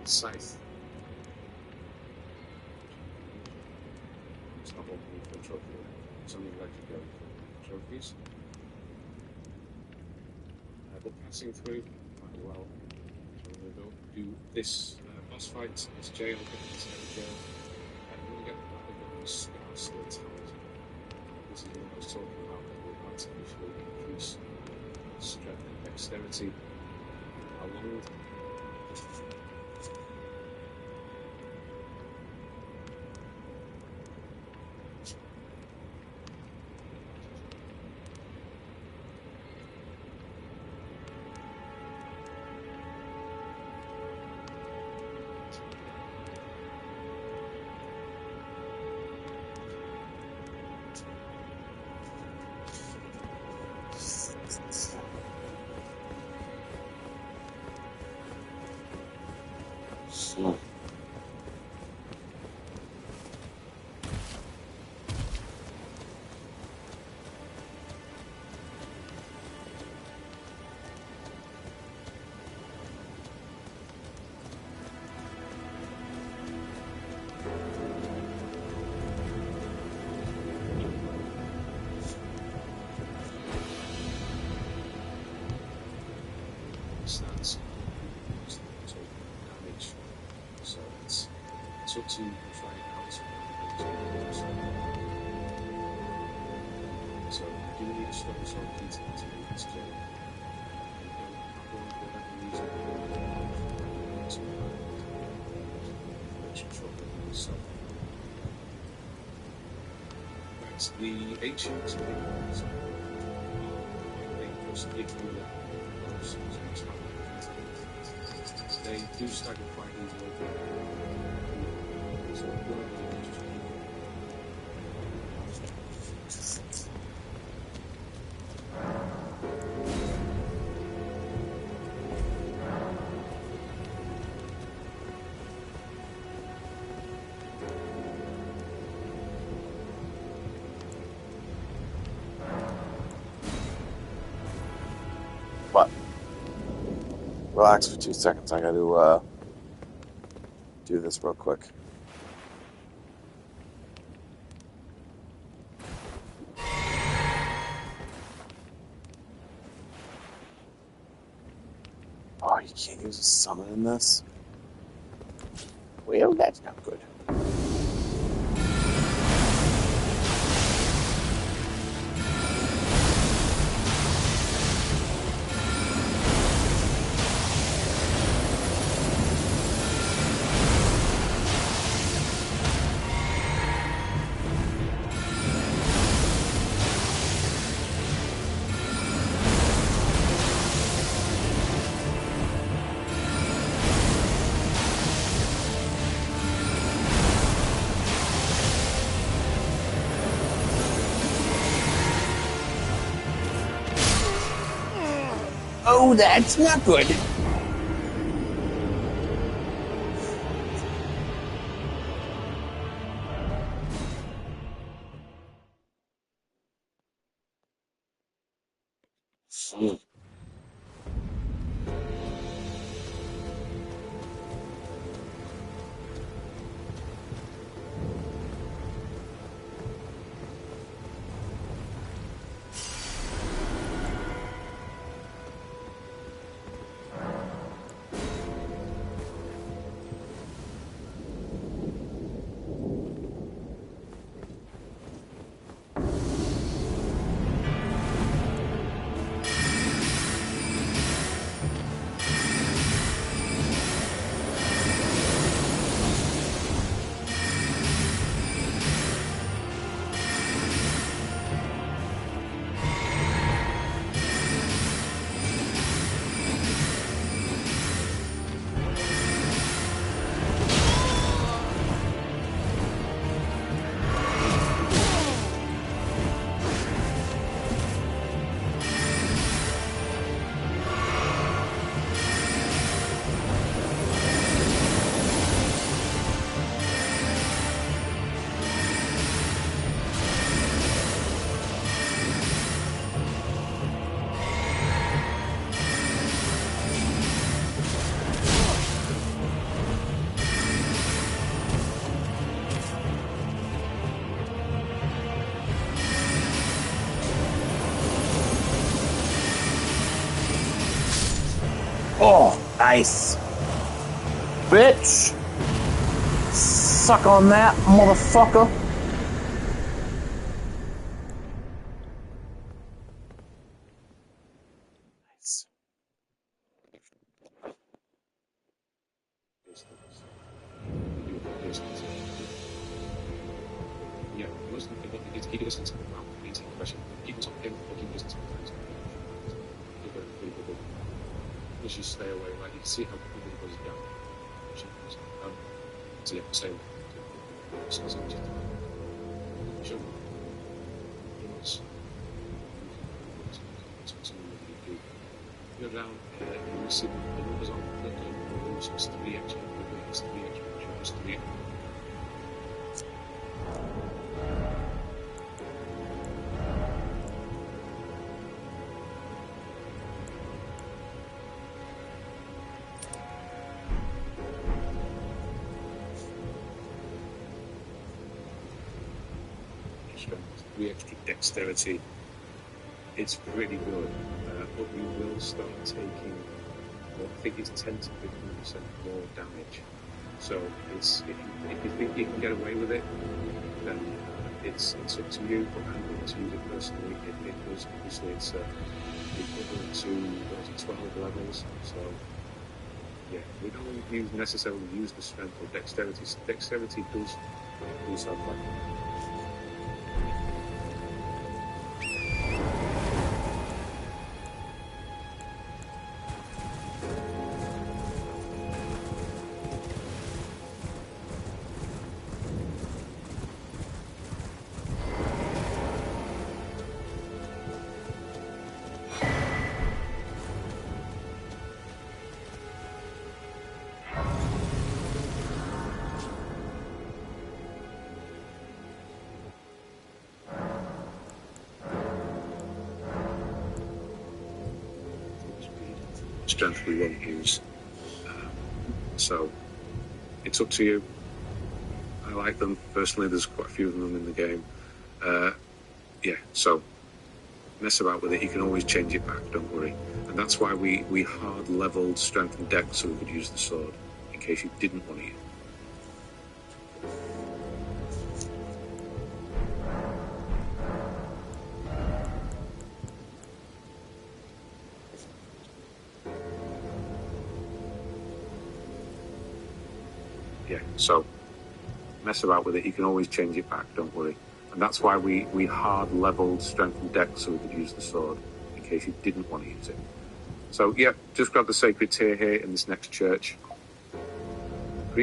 Scythe. It's not opening for a trophy. It's only like to go for trophies. But passing through quite well. So we're going to go do this boss fight, this jail, get inside the jail, and we're going to get the scar still tied. This is what I was talking about, that will artificially increase strength and dexterity. How long? So. That's damage. So it's up to you to try it out. So you do need to stop yourself eating to make this jail. Right, the ancients of the dangerous if you let those they do stagger quite easily. So What? Relax for 2 seconds. I got to do this real quick. Oh, you can't use a summon in this? Well, that's not good. Oh, that's not good. Oh, nice. Bitch. Suck on that, motherfucker. Nice. Yeah, most of the people think he doesn't talk about maintain pressure. People talk him, but he doesn't sometimes. You should stay away, like you can see how quickly it goes down. So yeah, stay away. Sure. You're down, you see the numbers on the numbers, it's 3 extra, it's 3 extra, it's 3 extra. Strength, 3 extra dexterity. It's pretty good, but you will start taking, well, I think it's 10 to 15% more damage. So it's if you think you can get away with it, then it's up to you. But I'm going to use it personally. It does, obviously it's equivalent to 12 levels. So yeah, we don't necessarily use the strength or dexterity. Dexterity does have like. Strength we won't use. So it's up to you. I like them personally. There's quite a few of them in the game. Yeah, so mess about with it. You can always change it back. Don't worry. And that's why we hard leveled strength and dex so we could use the sword in case you didn't want to use it. Yeah, so mess about with it. You can always change it back. Don't worry. And that's why we hard leveled strength and dex so we could use the sword in case you didn't want to use it. So yeah, just grab the sacred tear here in this next church.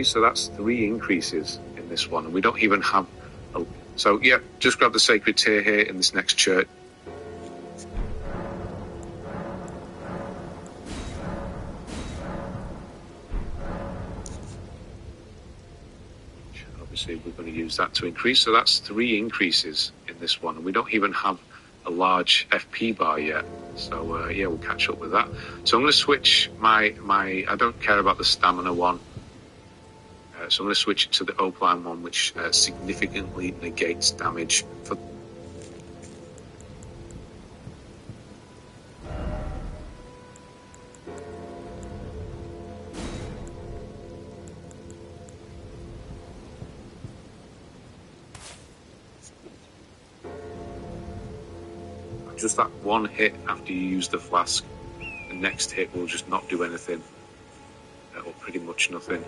So that's 3 increases in this one, and we don't even have. So yeah, just grab the sacred tear here in this next church. obviously we're going to use that to increase. So that's 3 increases in this one. And we don't even have a large FP bar yet. So yeah, we'll catch up with that. So I'm going to switch my I don't care about the stamina one. So I'm going to switch it to the Opline one, which significantly negates damage for. Just that one hit after you use the flask. The next hit will just not do anything, or pretty much nothing.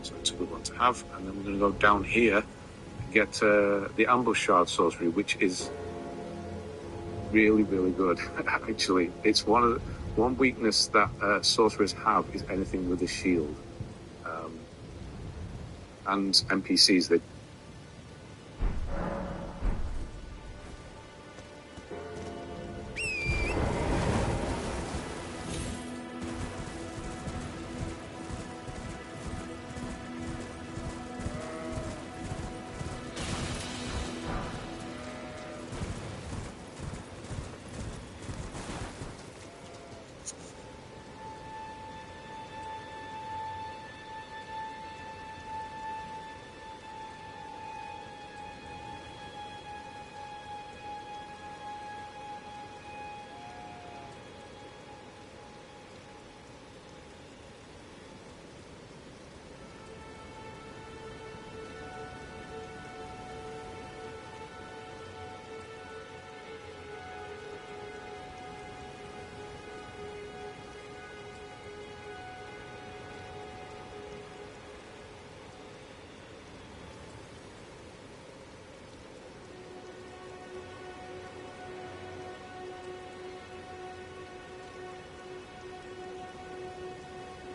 So it's a good one to have. And then we're going to go down here and get the Ambush Shard Sorcery, which is really, really good. Actually, it's one weakness that sorcerers have is anything with a shield. And NPCs, they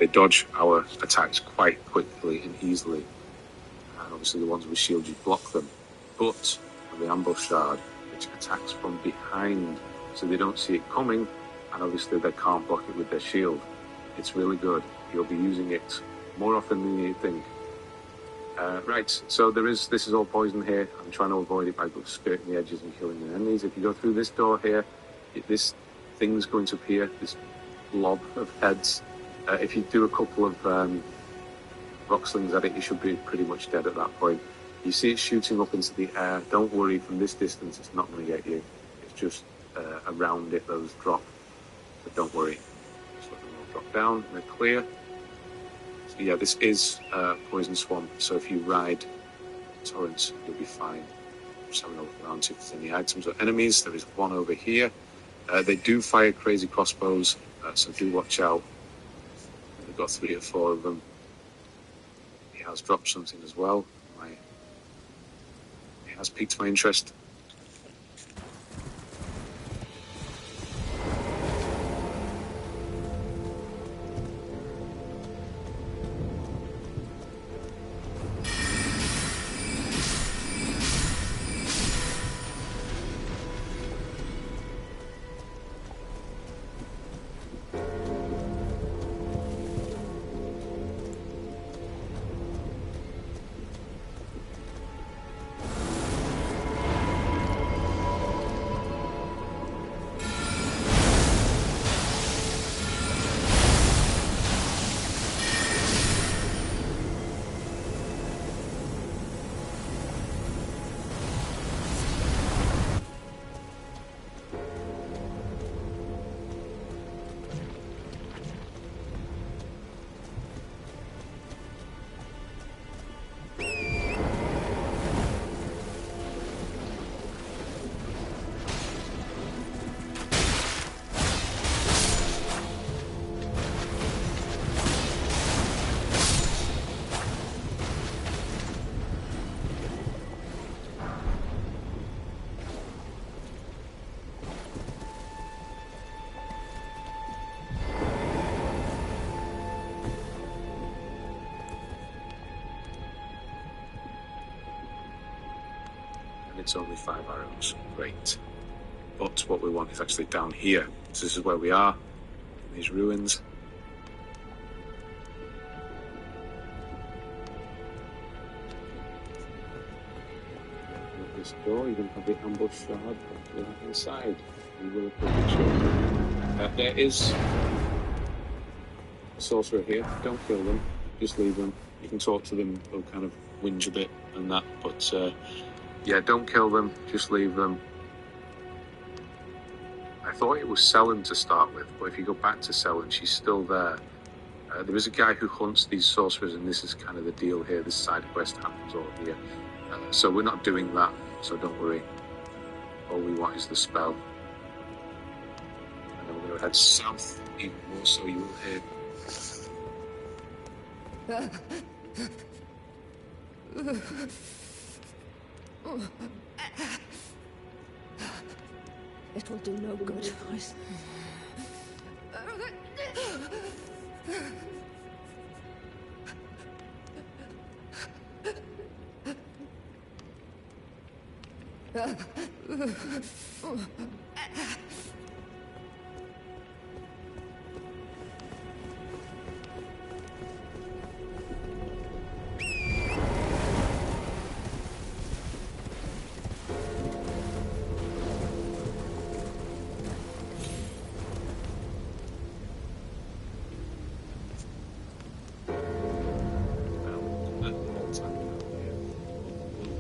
dodge our attacks quite quickly and easily. And obviously the ones with shield, you block them. But the Ambush Shard, which attacks from behind, so they don't see it coming, and obviously they can't block it with their shield. It's really good. You'll be using it more often than you think. Right, so this is all poison here. I'm trying to avoid it by skirting the edges and killing the enemies. If you go through this door here, this thing's going to appear, this blob of heads. If you do a couple of rock slings at it, you should be pretty much dead at that point. You see it shooting up into the air. Don't worry, from this distance it's not going to get you. It's just around it those drop. But don't worry. Just let them all drop down and they're clear. So yeah, this is Poison Swamp, so if you ride torrents, you'll be fine. Just having a look around, see if there's any items or enemies. There is one over here. They do fire crazy crossbows, so do watch out. We've got 3 or 4 of them. He has dropped something as well. He has piqued my interest. It's only 5 arrows. Great. But what we want is actually down here. So this is where we are, in these ruins. door, you're going to have the ambush shard on the right hand side. You will equip it shortly. There is a sorcerer here. Don't kill them. Just leave them. You can talk to them. They'll kind of whinge a bit and that. But yeah, don't kill them. Just leave them. I thought it was Selen to start with, but if you go back to Selen, she's still there. There is a guy who hunts these sorcerers, and this is kind of the deal here. This side quest happens over here. So we're not doing that, so don't worry. All we want is the spell. And then we're going to head south even more, so you will hear. It will do no good.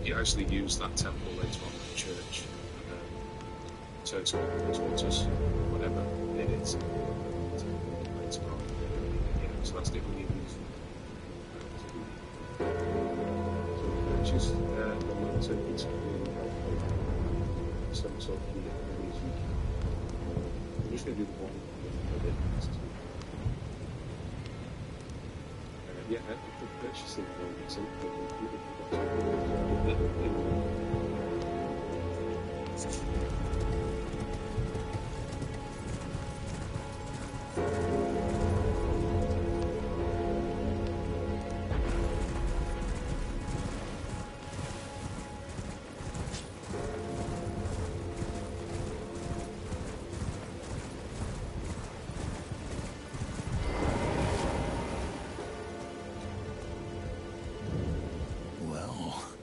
You actually use that temple later on in the church. Turtle, tortoise, whatever it is. Later on. Yeah, so that's the only use. So purchase the lantern, it's really helpful. Some sort of key enemies you can. I'm just going to do the one of it. Yeah, I could purchase it for something.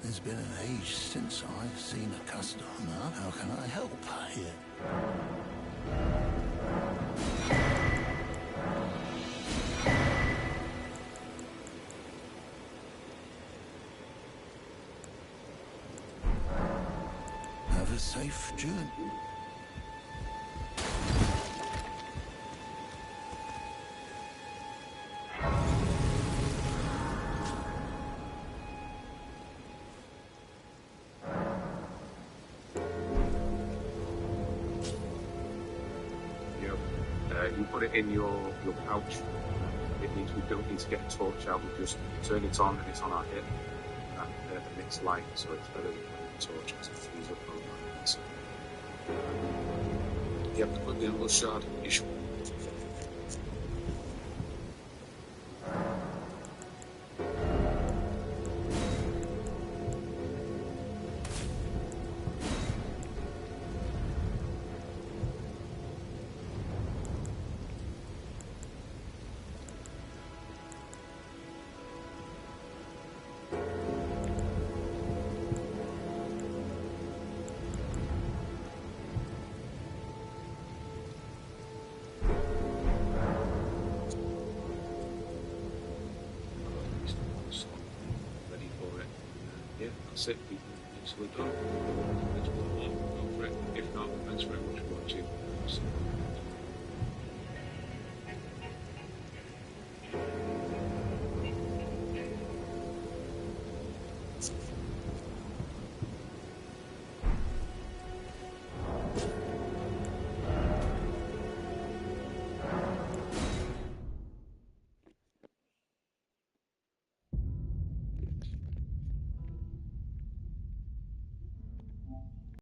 It's been an age since I've seen a customer. How can I help here? Have a safe journey. You put it in your pouch. It means we don't need to get a torch out. We just turn it on and it's on our hip. And emits light, so it's better than having a torch because it frees up overnight. So, you have to put the little shard in your shoulder. That's it, people. It's done.